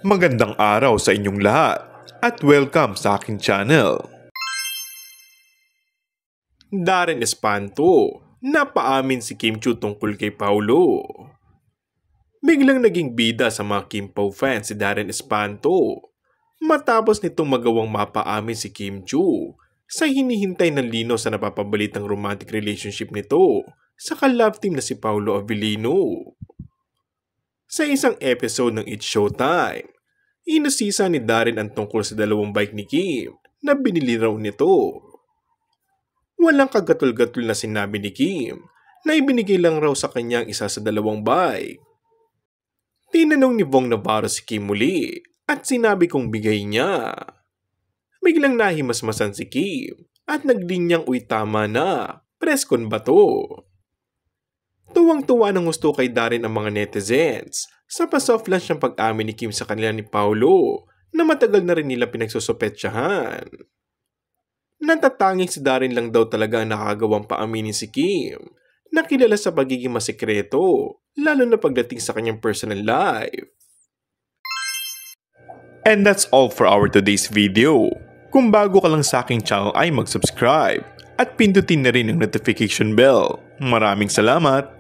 Magandang araw sa inyong lahat at welcome sa aking channel. Darren Espanto, napaamin si Kim Chiu tungkol kay Paulo. Biglang naging bida sa mga Kim Pao fans si Darren Espanto matapos nitong magawang mapaamin si Kim Chiu sa hinihintay ng linaw sa napapabalitang romantic relationship nito sa ka-love team na si Paulo Avellino. Sa isang episode ng It's Showtime, inusisa ni Darren ang tungkol sa dalawang bike ni Kim na binili raw nito. Walang kagatul-gatul na sinabi ni Kim na ibinigay lang raw sa kanya ang isa sa dalawang bike. Tinanong ni Bong Navarro si Kim muli at sinabi kong bigay niya. Biglang nahimasmasan si Kim at naglinyang uy tama na, preskon ba to? Tuwang-tuwa ng gusto kay Darren ang mga netizens sa pa-soft launch ng pag-amin ni Kim sa kanila ni Paulo na matagal na rin nila pinagsusupetsyahan. Natatanging si Darren lang daw talaga ang nakagawang paaminin si Kim na kilala sa pagiging masikreto lalo na pagdating sa kanyang personal life. And that's all for our today's video. Kung bago ka lang sa aking channel ay mag-subscribe at pindutin na rin ang notification bell. Maraming salamat!